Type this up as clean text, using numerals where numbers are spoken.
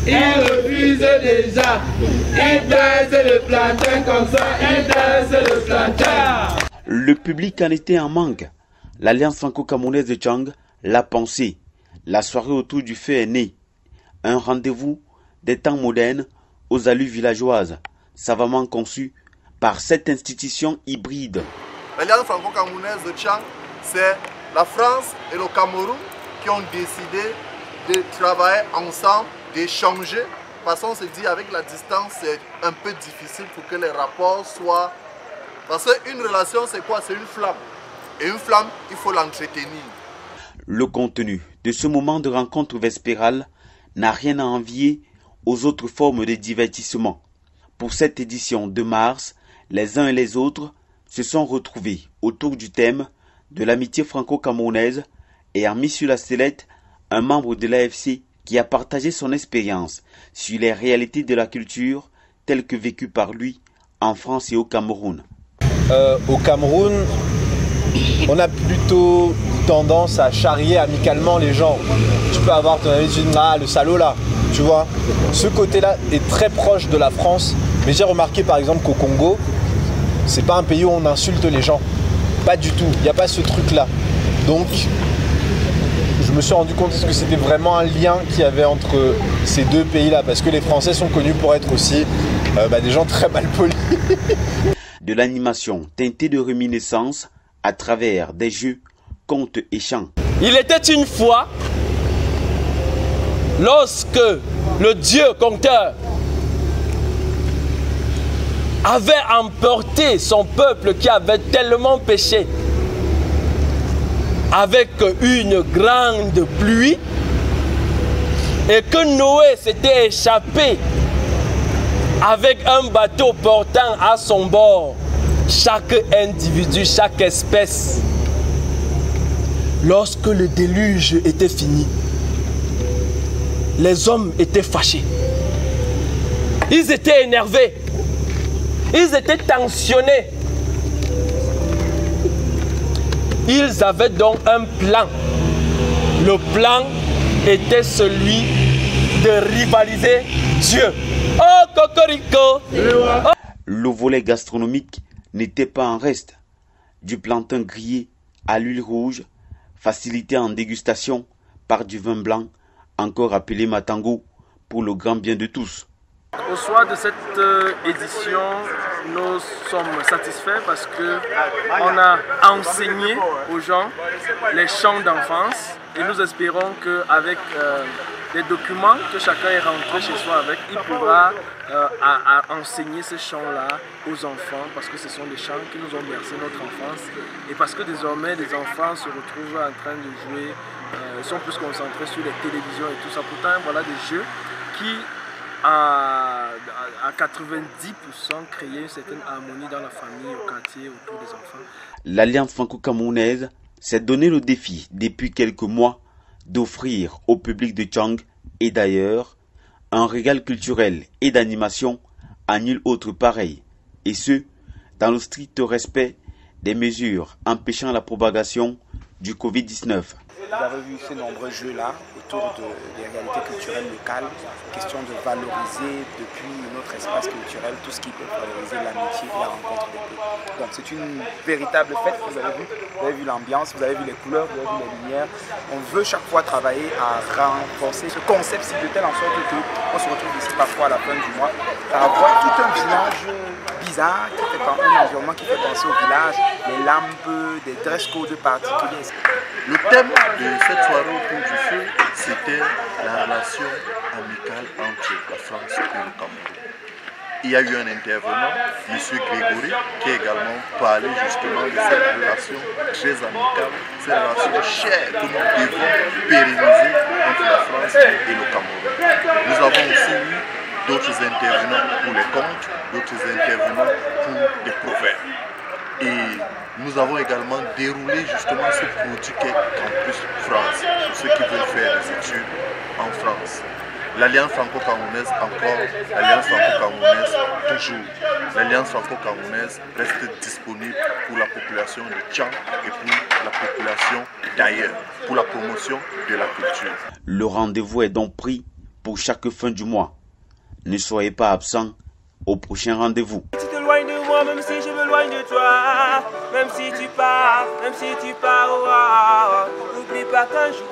Ils refusent déjà. Ils dressent le plantain comme ça. Ils dressent le plantain. Le public en était en manque. L'Alliance franco-camerounaise de Tchang l'a pensé. La soirée autour du feu est née. Un rendez-vous des temps modernes aux allures villageoises, savamment conçu par cette institution hybride. L'Alliance franco-camerounaise de Tchang, c'est la France et le Cameroun qui ont décidé de travailler ensemble, d'échanger. Parce qu'on se dit avec la distance, c'est un peu difficile pour que les rapports soient... Parce qu'une relation, c'est quoi? C'est une flamme. Et une flamme, il faut l'entretenir. Le contenu de ce moment de rencontre vespérale n'a rien à envier aux autres formes de divertissement. Pour cette édition de mars, les uns et les autres se sont retrouvés autour du thème de l'amitié franco-camerounaise et a mis sur la sellette un membre de l'AFC qui a partagé son expérience sur les réalités de la culture telles que vécues par lui en France et au Cameroun. Au Cameroun, on a plutôt tendance à charrier amicalement les gens. Tu peux avoir ton ami, tu dis, ah, le salaud là, tu vois. Ce côté-là est très proche de la France, mais j'ai remarqué par exemple qu'au Congo, c'est pas un pays où on insulte les gens. Pas du tout, il n'y a pas ce truc-là. Donc, je me suis rendu compte que c'était vraiment un lien qu'il y avait entre ces deux pays-là, parce que les Français sont connus pour être aussi des gens très mal polis. De l'animation teintée de réminiscence à travers des jeux, contes et chants. Il était une fois, lorsque le Dieu conteur avait emporté son peuple qui avait tellement péché avec une grande pluie et que Noé s'était échappé avec un bateau portant à son bord chaque individu, chaque espèce. Lorsque le déluge était fini, les hommes étaient fâchés. Ils étaient énervés. Ils étaient tensionnés. Ils avaient donc un plan. Le plan était celui de rivaliser Dieu. Oh, cocorico! Oh. Le volet gastronomique n'était pas en reste. Du plantain grillé à l'huile rouge, facilité en dégustation par du vin blanc, encore appelé matango, pour le grand bien de tous. Au soir de cette édition, nous sommes satisfaits parce qu'on a enseigné aux gens les chants d'enfance et nous espérons qu'avec les documents que chacun est rentré chez soi avec, il pourra enseigner ces chants-là aux enfants parce que ce sont des chants qui nous ont bercé notre enfance et parce que désormais les enfants se retrouvent en train de jouer, ils sont plus concentrés sur les télévisions et tout ça. Pourtant, voilà des jeux qui à 90% créer une certaine harmonie dans la famille, au quartier, autour des enfants. L'Alliance franco-camerounaise s'est donné le défi depuis quelques mois d'offrir au public de Tchang et d'ailleurs un régal culturel et d'animation à nul autre pareil, et ce, dans le strict respect des mesures empêchant la propagation du Covid-19. Vous avez vu ces nombreux jeux-là autour des réalités culturelles locales, question de valoriser depuis notre espace culturel tout ce qui peut valoriser l'amitié et la rencontre des peuples. Donc c'est une véritable fête, vous avez vu l'ambiance, vous avez vu les couleurs, vous avez vu les lumières. On veut chaque fois travailler à renforcer ce concept si de telle en sorte qu'on se retrouve ici parfois à la fin du mois, à avoir tout un village bizarre, un environnement qui fait penser au village, les lampes, des dress codes particuliers. Le thème de cette soirée autour du feu, c'était la relation amicale entre la France et le Cameroun. Il y a eu un intervenant, M. Grégory, qui a également parlé justement de cette relation très amicale, cette relation chère que nous devons pérenniser entre la France et le Cameroun. Nous avons aussi eu d'autres intervenants pour les contes, d'autres intervenants pour des proverbes. Et nous avons également déroulé justement ce produit qu'est Campus France, pour ceux qui veulent faire des études en France. L'Alliance franco-camerounaise encore, l'Alliance franco-camerounaise toujours. L'Alliance franco-camerounaise reste disponible pour la population de Tchang et pour la population d'ailleurs, pour la promotion de la culture. Le rendez-vous est donc pris pour chaque fin du mois. Ne soyez pas absent au prochain rendez-vous. Si tu t'éloignes de moi, même si je m'éloigne de toi, même si tu pars, oh, n'oublie pas qu'un jour,